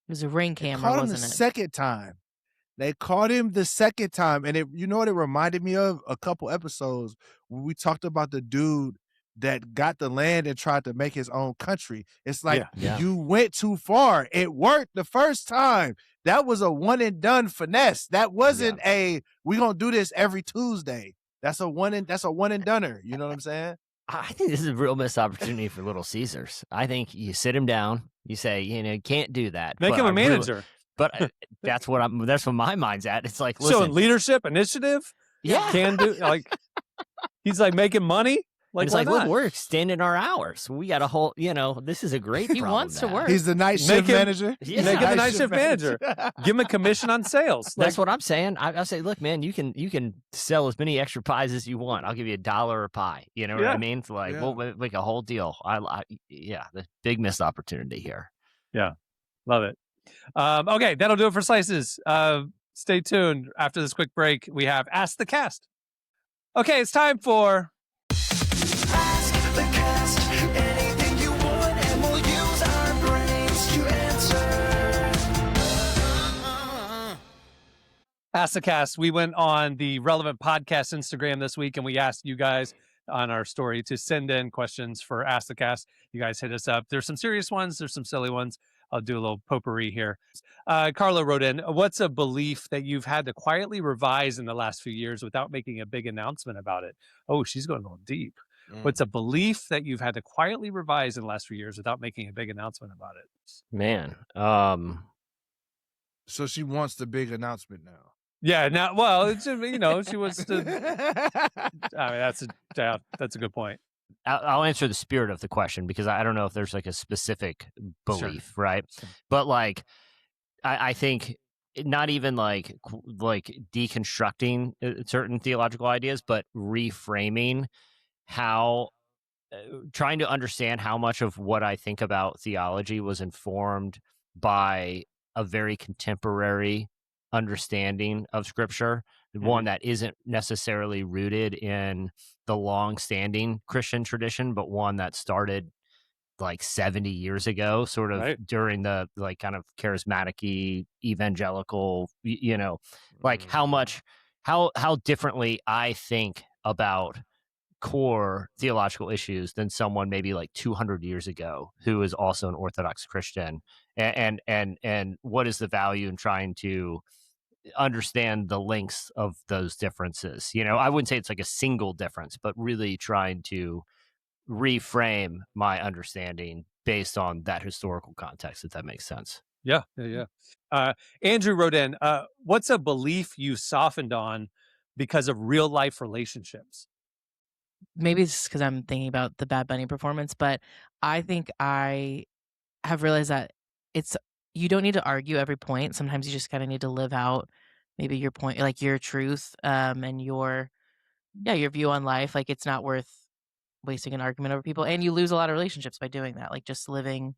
It was a ring camera, caught him wasn't the it? Second time. They caught him the second time. And you know what it reminded me of? A couple episodes when we talked about the dude that got the land and tried to make his own country. It's like, you went too far. It worked the first time. That was a one and done finesse. That wasn't we gonna do this every Tuesday. That's a one and doneer. You know what I'm saying? I think this is a real missed opportunity for Little Caesars. I think you sit him down, you say, you can't do that. Make him a manager. But that's what my mind's at. It's like, so listen, leadership, initiative, can do he's like making money. Like, it's like, look, we're extending our hours. We got a whole, this is a great He wants to work. He's the night shift manager. Make him the night shift manager. Give him a commission on sales. That's what I'm saying. I say, look, man, you can sell as many extra pies as you want. I'll give you $1 a pie. You know what I mean? It's like, we'll make a whole deal. The big missed opportunity here. Yeah, love it. Okay, that'll do it for Slices. Stay tuned. After this quick break, we have Ask the Cast. Okay, it's time for the cast, anything you want, and we'll use our brains to answer. Ask the Cast. We went on the Relevant Podcast Instagram this week, and we asked you guys on our story to send in questions for Ask the Cast. You guys hit us up. There's some serious ones. There's some silly ones. I'll do a little potpourri here. Carla wrote in, what's a belief that you've had to quietly revise in the last few years without making a big announcement about it? Oh, she's going a little deep. What's a belief that you've had to quietly revise in the last few years without making a big announcement about it? Man. So she wants the big announcement now. Yeah. Now, well, it's, she wants to. I mean, that's a good point. I'll answer the spirit of the question because I don't know if there's like a specific belief, right? But like, I think not even like deconstructing certain theological ideas, but reframing how trying to understand how much of what I think about theology was informed by a very contemporary understanding of Scripture, one that isn't necessarily rooted in the long-standing Christian tradition, but one that started like 70 years ago, sort of during the like kind of charismatic-y evangelical, like how differently I think about core theological issues than someone maybe like 200 years ago who is also an Orthodox Christian, and what is the value in trying to understand the lengths of those differences. I wouldn't say it's like a single difference, but really trying to reframe my understanding based on that historical context, if that makes sense. Yeah. Andrew wrote in, what's a belief you softened on because of real life relationships? Maybe it's because I'm thinking about the Bad Bunny performance, but I think I have realized that you don't need to argue every point. Sometimes you just kind of need to live out maybe your point, like your truth, and your view on life. Like it's not worth wasting an argument over people, and you lose a lot of relationships by doing that. Like just living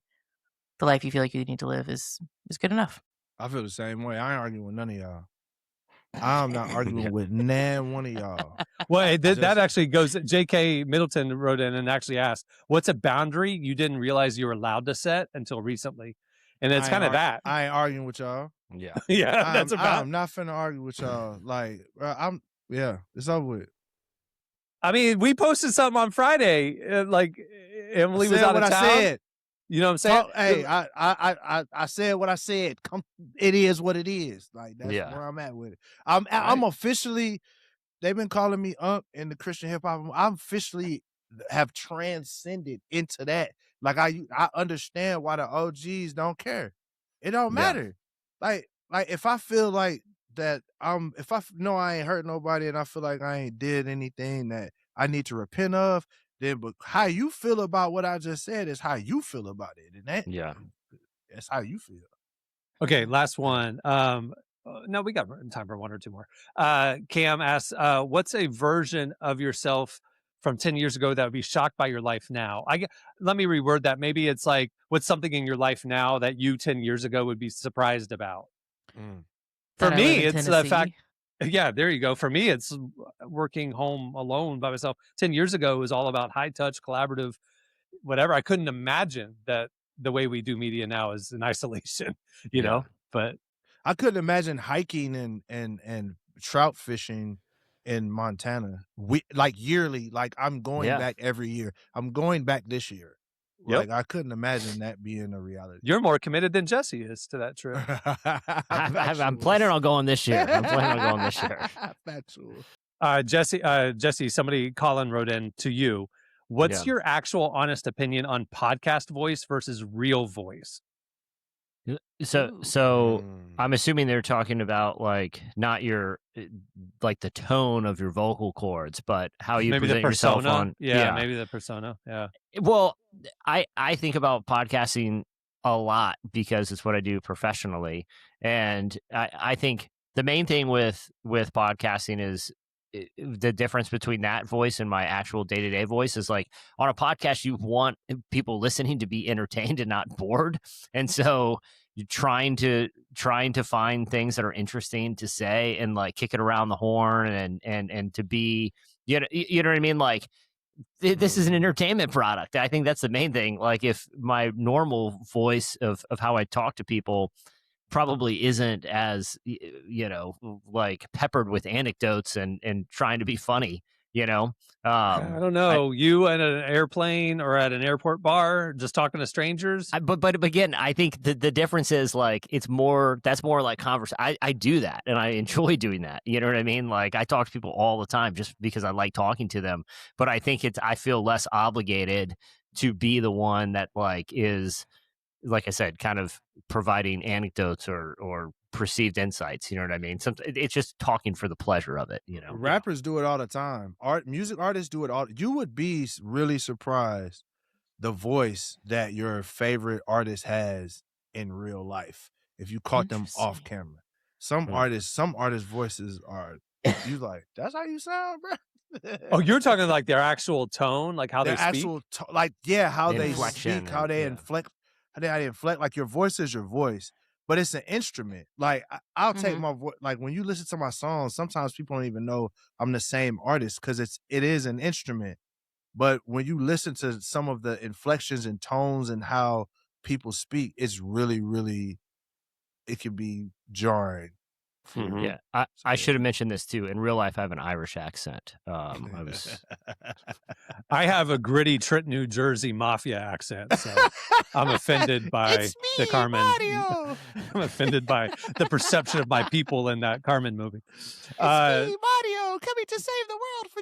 the life you feel like you need to live is good enough. I feel the same way. I ain't arguing with none of y'all. I'm not arguing with nan one of y'all. Well, that actually goes. J.K. Middleton wrote in and actually asked, "What's a boundary you didn't realize you were allowed to set until recently?" And it's kind of that. I ain't arguing with y'all. Yeah, yeah. That's about. I'm not finna argue with y'all. Like it's over with. I mean, we posted something on Friday. Like Emily was out of town. I said. You know what I'm saying? Hey, I said what I said. It is what it is. Like that's where I'm at with it. I'm officially. They've been calling me in the Christian hip hop. I'm officially have transcended into that. Like I understand why the OGs don't care. It don't matter. Like if I feel like that if I know I ain't hurt nobody and I feel like I ain't did anything that I need to repent of, then but how you feel about what I just said is how you feel about it. And that's how you feel. Okay, last one. No, we got time for one or two more. Cam asks, what's a version of yourself from 10 years ago that would be shocked by your life now? Let me reword that. Maybe it's like, what's something in your life now that you 10 years ago would be surprised about? For me, it's the fact. Yeah, there you go. For me, it's working home alone by myself. 10 years ago, it was all about high touch, collaborative, whatever. I couldn't imagine that the way we do media now is in isolation, you know, but I couldn't imagine hiking and trout fishing in Montana. Like yearly, like I'm going back every year. I'm going back this year. Like I couldn't imagine that being a reality. You're more committed than Jesse is to that trip. I'm planning on going this year. Factual. Jesse, somebody, Colin, wrote in to you. What's your actual honest opinion on podcast voice versus real voice? So I'm assuming they're talking about like not your like the tone of your vocal cords, but how you maybe present yourself on. Maybe the persona. Yeah. Well, I think about podcasting a lot because it's what I do professionally, and I think the main thing with podcasting is the difference between that voice and my actual day-to-day voice is like on a podcast, you want people listening to be entertained and not bored. And so you're trying to find things that are interesting to say and like kick it around the horn and to be, you know what I mean? Like this is an entertainment product. I think that's the main thing. Like if my normal voice of how I talk to people probably isn't as, you know, like peppered with anecdotes and trying to be funny, you know. I don't know. You at an airplane or at an airport bar just talking to strangers? But again, I think the difference is like that's more like conversation. I do that and I enjoy doing that. You know what I mean? Like I talk to people all the time just because I like talking to them. But I think I feel less obligated to be the one that like is, like I said, kind of providing anecdotes or perceived insights. You know what I mean? It's just talking for the pleasure of it, you know? Rappers do it all the time. Music artists do it all. You would be really surprised the voice that your favorite artist has in real life if you caught them off camera. Some artists' voices are, you like, that's how you sound, bro? Oh, you're talking like their actual tone, like how their they speak? actual how they Inflection speak, how they inflect, how they inflect. Like your voice is your voice, but it's an instrument. Like I'll take my voice. Like when you listen to my songs, sometimes people don't even know I'm the same artist because it is an instrument. But when you listen to some of the inflections and tones and how people speak, it's really, really, it can be jarring. Yeah, I should have mentioned this too. In real life, I have an Irish accent. I have a gritty Trenton, New Jersey mafia accent, so I'm offended by the Carman. Mario. I'm offended by the perception of my people in that Carman movie. It's me, Mario, coming to save the world for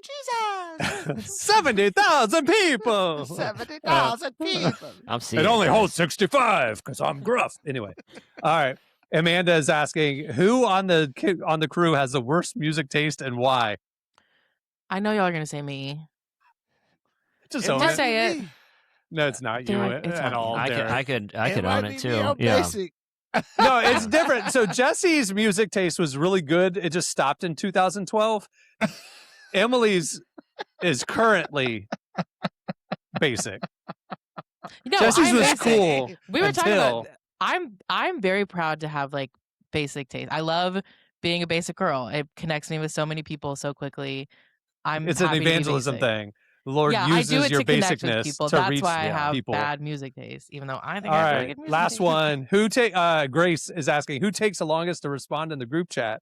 Jesus. 70,000 people. 70,000 people. I'm seeing it only holds 65 because I'm gruff. Anyway, all right. Amanda is asking who on the crew has the worst music taste and why. I know y'all are gonna say me. Just say it. No, it's not you at all. I could own it too. Yeah. No, it's different. So Jesse's music taste was really good. It just stopped in 2012. Emily's is currently basic. Jesse's was cool. We were talking about. I'm very proud to have like basic taste. I love being a basic girl. It connects me with so many people so quickly. It's an evangelism thing. The Lord uses your basicness to That's reach why I have people. Bad music taste, even though I think All I have right, really good music last taste. one. Grace is asking who takes the longest to respond in the group chat.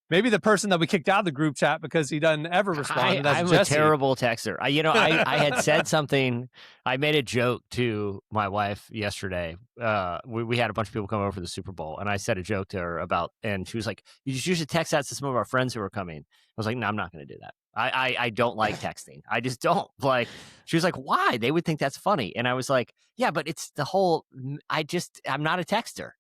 Maybe the person that we kicked out of the group chat because he doesn't ever respond. And that's I'm Jesse. a terrible texter. I had said something. I made a joke to my wife yesterday. We had a bunch of people come over for the Super Bowl, and I said a joke to her and she was like, you should text that to some of our friends who are coming. I was like, no, I'm not going to do that. I don't like texting. I just don't like. She was like, why? They would think that's funny. And I was like, yeah, but it's the whole. I'm not a texter.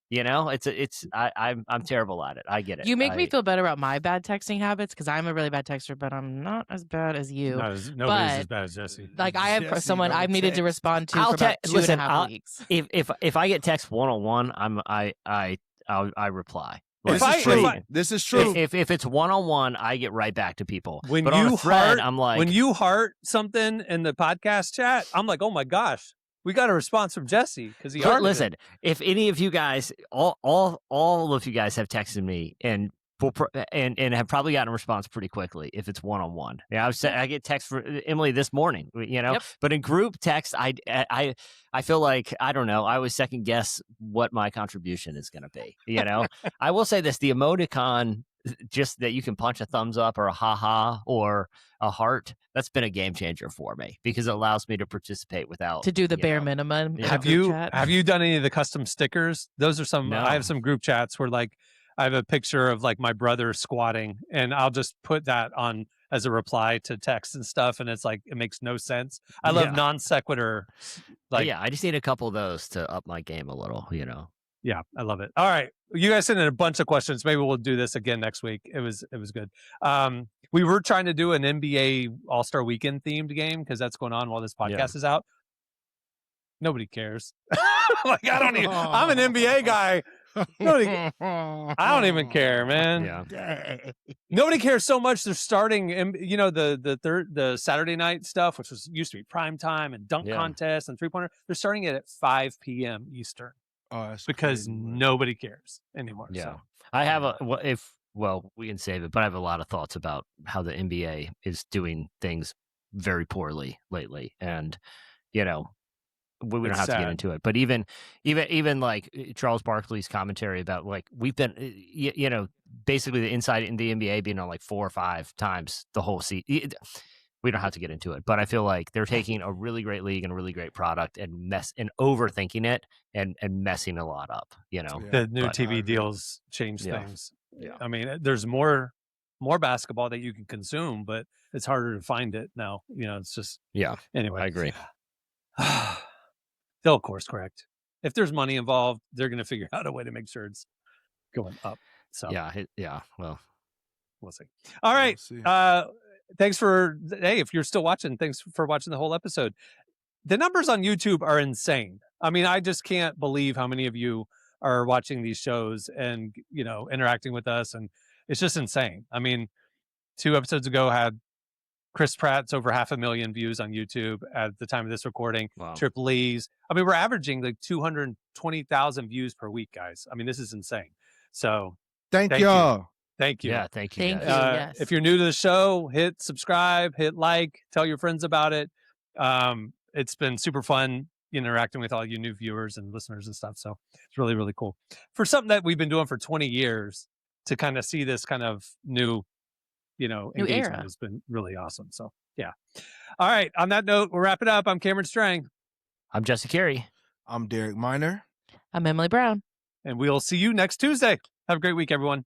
I'm terrible at it. I get it. You make me feel better about my bad texting habits because I'm a really bad texter, but I'm not as bad as you. Nobody's as bad as Jesse. Like I have someone I've needed to respond to for about 2.5 weeks. If I get text 1-on-1, I reply. This is true. If it's 1-on-1, I get right back to people. When but you on a thread, I'm like, when you heart something in the podcast chat, I'm like, oh my gosh, we got a response from Jesse because he hearted listen. it. If any of you guys, all of you guys have texted me and have probably gotten a response pretty quickly if it's 1-on-1. Yeah, I get text for Emily this morning, Yep. But in group text, I feel like, I don't know, I always second guess what my contribution is going to be, I will say this, the emoticon, just that you can punch a thumbs up or a haha or a heart, that's been a game changer for me because it allows me to participate without to do the bare minimum. Yeah. Have you done any of the custom stickers? Those are some. No. I have some group chats where like I have a picture of like my brother squatting, and I'll just put that on as a reply to text and stuff, and it's like it makes no sense. I love non sequitur. I just need a couple of those to up my game a little. Yeah, I love it. All right, you guys sent in a bunch of questions. Maybe we'll do this again next week. It was good. We were trying to do an NBA All-Star Weekend themed game because that's going on while this podcast is out. Nobody cares. Like I'm an NBA guy. I don't even care, man. Yeah. Nobody cares so much. They're starting, the Saturday night stuff, which used to be prime time and dunk contest and 3-pointer. They're starting it at 5 p.m. Eastern. Oh, that's because crazy, nobody cares anymore. Yeah, So. I have we can save it, but I have a lot of thoughts about how the NBA is doing things very poorly lately, and we don't have to get into it. But even like Charles Barkley's commentary about like we've been, basically the inside in the NBA being on like 4 or 5 times the whole season. We don't have to get into it, but I feel like they're taking a really great league and a really great product and overthinking it and messing a lot up. The new TV deals change things. Yeah. I mean, there's more basketball that you can consume, but it's harder to find it now. It's just Anyway, I agree. They'll course correct. If there's money involved, they're going to figure out a way to make sure it's going up. So Well, we'll see. All right. Thanks if you're still watching, thanks for watching the whole episode. The numbers on YouTube are insane. I mean, I just can't believe how many of you are watching these shows and, interacting with us. And it's just insane. I mean, 2 episodes ago had Chris Pratt's over 500,000 views on YouTube at the time of this recording. Wow. Triple E's. I mean, we're averaging like 220,000 views per week, guys. I mean, this is insane. So thank y'all. Thank you. Yeah, thank you. Thank guys. you. Yes. If you're new to the show, hit subscribe, hit like, tell your friends about it. It's been super fun interacting with all you new viewers and listeners and stuff. So it's really, really cool. For something that we've been doing for 20 years to kind of see this kind of new engagement era. has been really awesome. So yeah. All right. On that note, we'll wrap it up. I'm Cameron Strang. I'm Jesse Carey. I'm Derek Miner. I'm Emily Brown. And we'll see you next Tuesday. Have a great week, everyone.